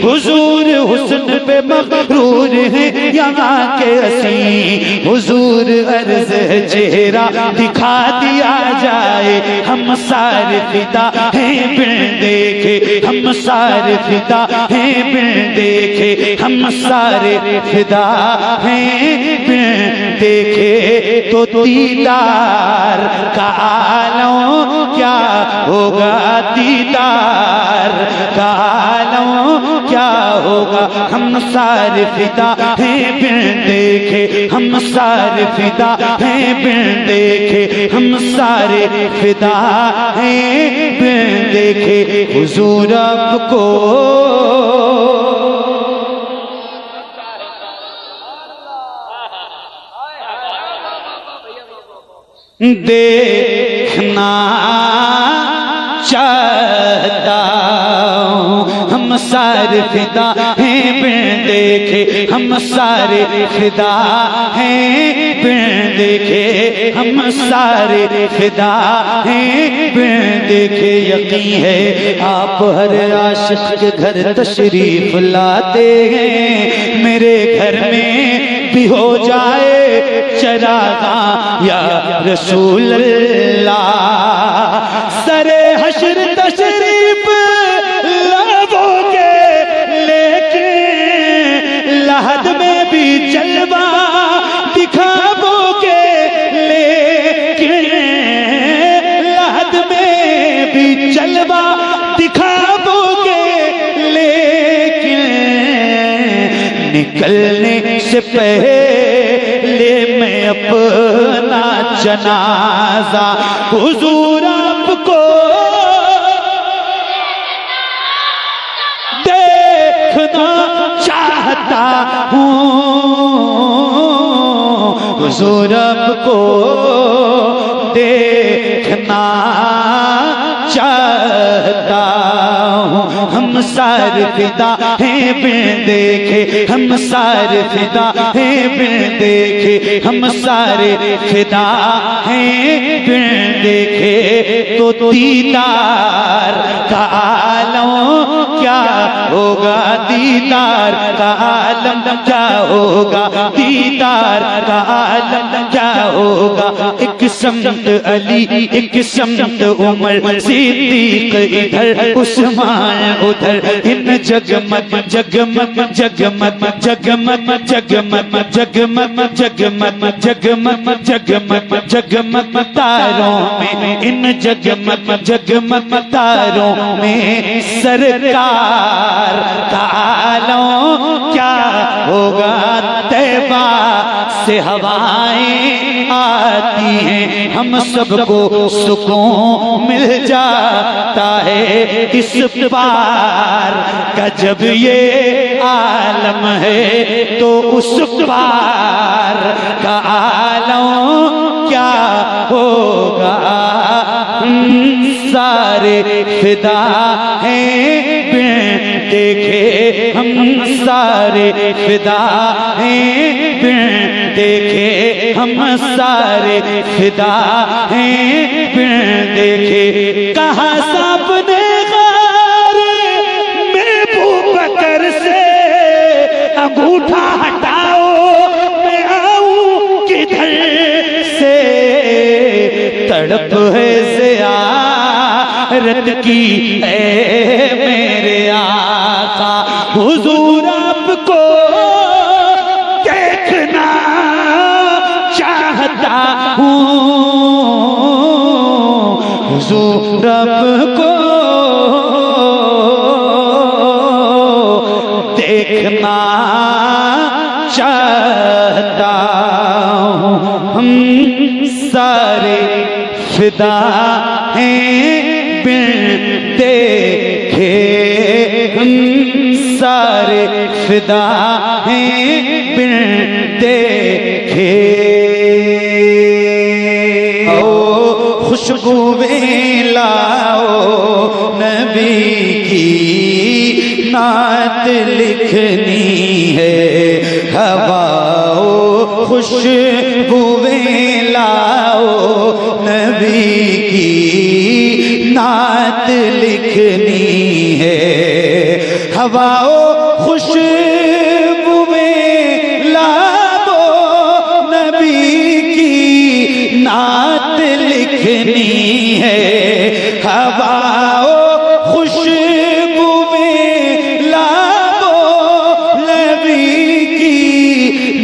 हुजूर हुस्न पे मगरूर है यहाँ के हसी। हुजूर अर्ज है चेहरा दिखा दिया जाए, हम सारे फिदा हैं बिन देखे, हम सारे फिदा हैं बिन देखे, हम सारे फिदा हैं बिन देखे। तो दीदार का आलम क्या होगा, दीदार का आलम क्या होगा। हम सारे फिदा हैं बिन देखे, हम सारे फिदा हैं बिन देखे, हम सारे फिदा हैं बिन देखे। हुजूर आपको देखना चाहता हूँ, हम सारे फिदा हैं बिन देखे, हम सारे फिदा हैं बिन देखे, हम सारे फिदा हैं बिन देखे। यकीन है आप हर आशिक के घर तशरीफ लाते हैं, मेरे घर में भी हो जाए चरागा या रसूल अल्लाह। सरे हश्र तशरीफ लाओगे लेके, लहद में भी जलवा दिखाओगे लेके, लहद में भी जलवा दिखाओगे लेके। निकलने से पहले मैं अपना जनाजा हुजूर आपको देखना चाहता हूँ, हुजूर आपको देखना चाहता हूँ। हम सारे फिदा हैं बिन देखे, हम सारे फिदा हैं बिन देखे, हम सारे फिदा हैं बिन देखे। तो दीदार का आलम क्या होगा, दीदार का आलम क्या होगा, दीदार का आलम क्या होगा। एक समत अली एक समत उमर, सिद्दीक इधर उस्मान उधर, इन जगमग जगमग जगमग जगमग जगमग जगमग जगमग जगमग जगमग जगमग तारों में, इन जगमग जगमग तारों में सरकार का आलम क्या होगा। तैबा से हवाएं आती हैं, हम सबको सुकून मिल जाता है इस पार का। जब ये आलम है तो उस पार का आलम क्या होगा। सारे फिदा हैं बिन देखे, हम सारे फिदा हैं बिन देखे, हम सारे फिदा हैं बिन देखे। कहा सामने गार में बकर से अंगूठा हटाओ, मैं आऊं किधर से। तड़प है ज़ियारत की ऐ मेरे आका, हुजूर आपको देखना चाहता हूँ, हुजूर आपको देखना चाहता हूँ। हम सारे फिदा हैं बिन देखे, हम सारे फिदा हैं बिन देखे। ओ खुशबुएं लाओ नबी की नात लिखनी है, हवाओ खुशबुएं लाओ नबी की नात लिखनी है, हवाओ खुशबुए लाबो नबी की नात लिखनी है। हवाओ खुशबुए लाबो नबी की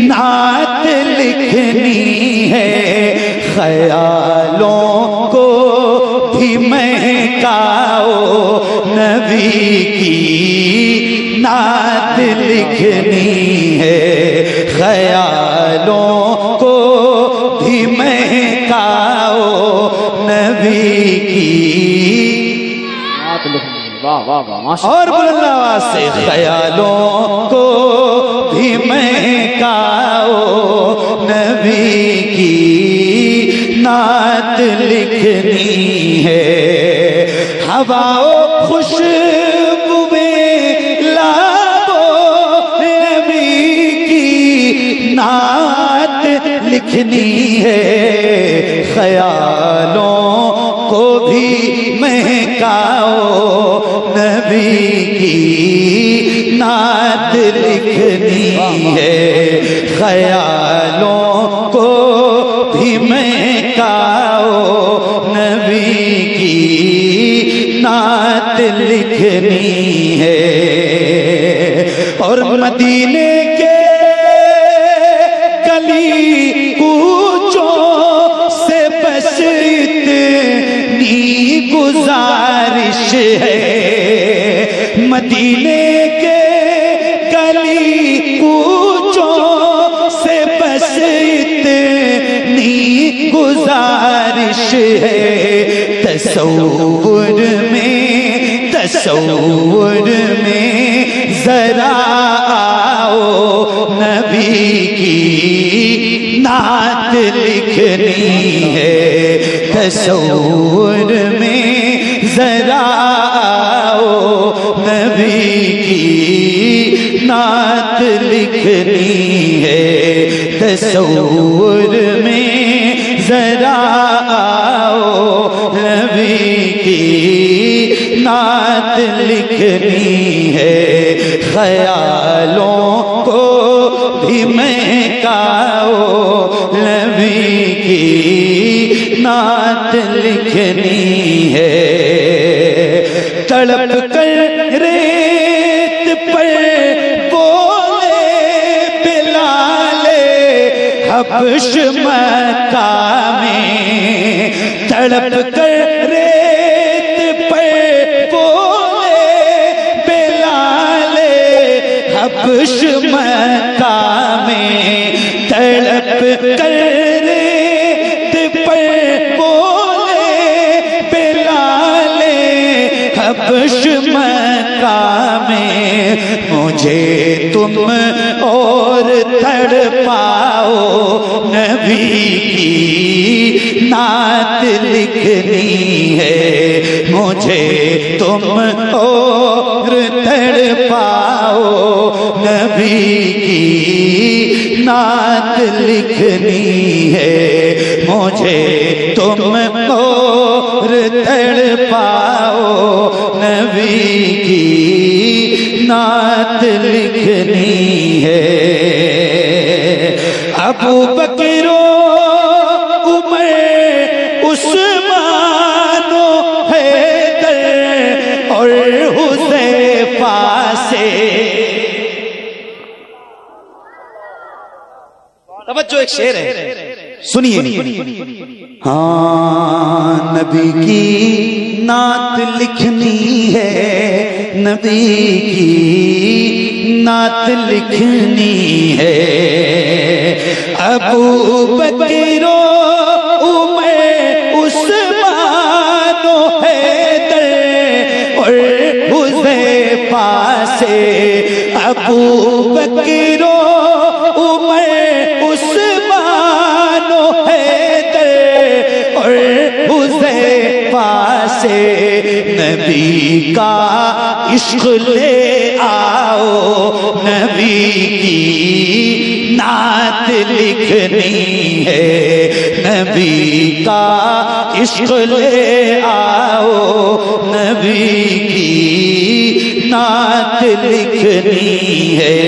नात लिखनी है। ख्यालों को भी महकाओ नबी की नात लिखनी है। ख्यालों को भी महकाओ नबी की नात लिखनी है। वाह वाह वाह। और बुलंद आवाज से ख्यालों को भी महकाओ नबी की नात लिखनी है। हवाओ खुशबुए लाबो नबी की नात लिखनी है। ख्यालों को भी महकाओ नबी की नात लिखनी है। ख्यालों को भी महकाओ नबी की नात लिखनी है। और मदीने के गली कूचों से बस इतनी गुजारिश है। मदीने के गली कूचों से बस इतनी गुजारिश है। तसव्वुर में जरा आओ नबी की नात लिखनी है। तसव्वुर में जरा आओ नबी की नात लिखनी है। तसव्वुर में जरा आओ नबी की नात लिखनी है। ख्यालों को भी महकाओ नबी की नात लिखनी है। तड़प कर रेत पर बोले बिलाले हबश मक्का में। तड़प कर रेत पर बोले बिलाले हबश मक्का में। तड़प कर रेत पर बोले बिलाले हबश मक्का में। मुझे तुम और तड़पाओ नबी की नात लिखनी है। मुझे तुम और तड़पाओ नबी की नात लिखनी है। मुझे तुम और तड़पाओ नबी की नात लिखनी है। अबू बकरो उमर उस्मानो हैदर और हुज़ैफा से। तवज्जो, एक शेर है, सुनिए। हाँ, नबी की नात लिखनी है। नबी की नात लिखनी है। अबू बकरो उमर उस्मानो हैदर और हुज़ैफा से। अबू बकरो उमर उस्मानो हैदर और हुज़ैफा से। नबी का इश्क ले आओ नबी की नात लिखनी है। नबी का इश्क ले आओ नबी की नात लिखनी है,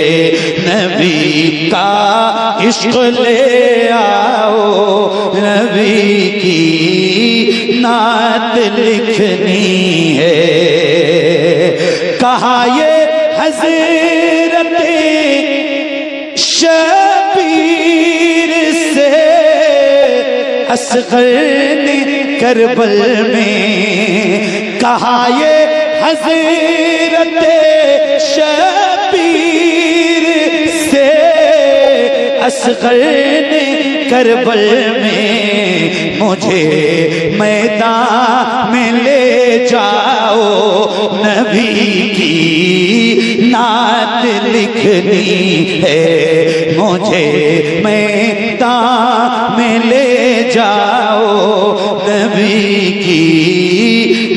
नबी का इश्क ले आओ, नबी की नात लिखनी है। कहा ये हज़रत शबीर से असग़र ने करबल में, कहा ये हज़रत शबीर से असग़र ने करबल में, मुझे मैदान में ले जाओ, नबी की नात लिखनी है, मुझे मैदान में ले जाओ, नबी की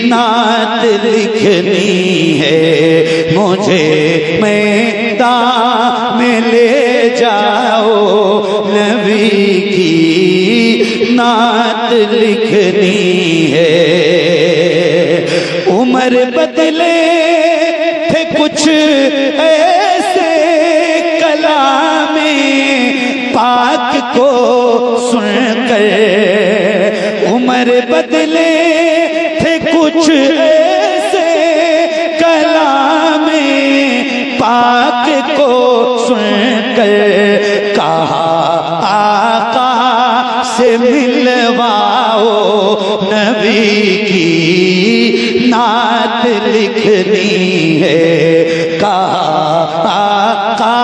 नात लिखनी है, मुझे मैदान में ले जाओ, नबी की नात लिखनी है। उमर बदले थे कुछ ऐसे कलामे पाक को सुनकर, उमर बदले थे कुछ ऐसे कलामे पाक को सुनकर, कहा आका से मिलवाओ, नबी की नात लिखनी है, कहा आका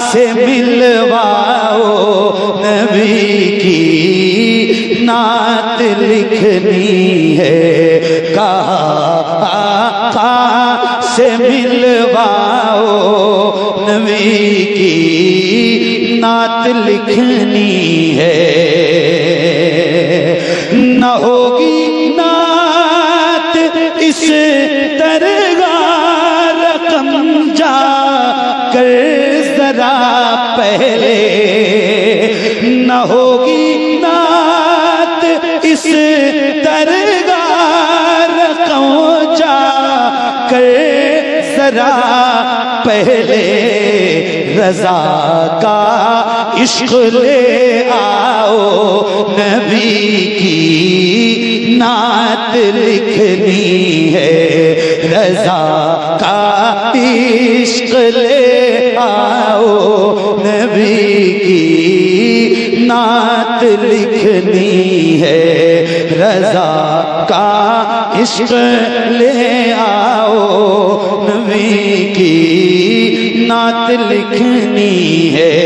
से मिलवाओ, नबी की नात लिखनी है, कहा आका से मिलवाओ, नबी की नात लिखनी है। न होगी नात इस दरगाह रकम जा कर जरा पहले, न होगी नात इस दरगाह रकम जा कर जरा पहले, रज़ा का इश्क ले आओ, नबी की नात लिखनी है, रज़ा का इश्क ले आओ, नबी की नात लिखनी है, रज़ा का इश्क ले आओ, नबी की नात लिखनी है।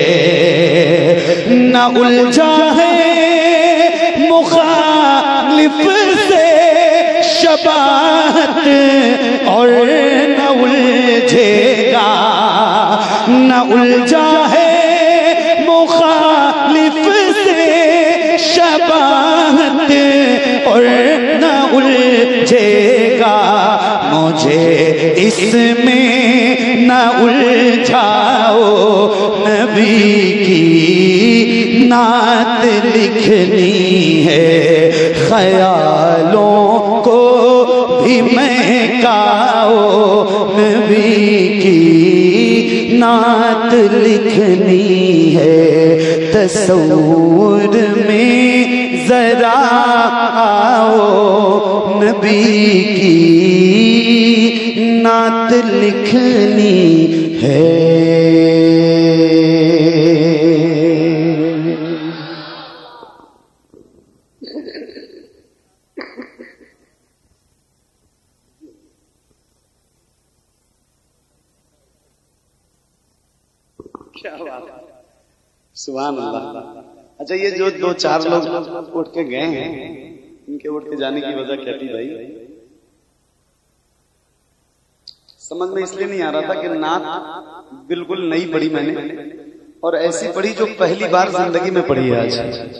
न उलझा है मुखालिफ से शबाहत और न उलझेगा, न उलझा है मुखालिफ से शबाहत और न उलझेगा, मुझे इसमें न उलझाओ, नबी की नात लिखनी है, ख्यालों को भी महकाओ, नबी की नात लिखनी है, तसव्वुर में जरा आओ, नबी की नात लिखनी है। क्या बात है, सुभान अल्लाह। अच्छा, ये जो दो चार लोग उठ के गए हैं, इनके उठ के जाने की वजह क्या थी भाई? समझ में इसलिए नहीं आ रहा था कि नात बिल्कुल नई पढ़ी मैंने, और ऐसी पढ़ी जो पहली बार जिंदगी में पढ़ी है आज।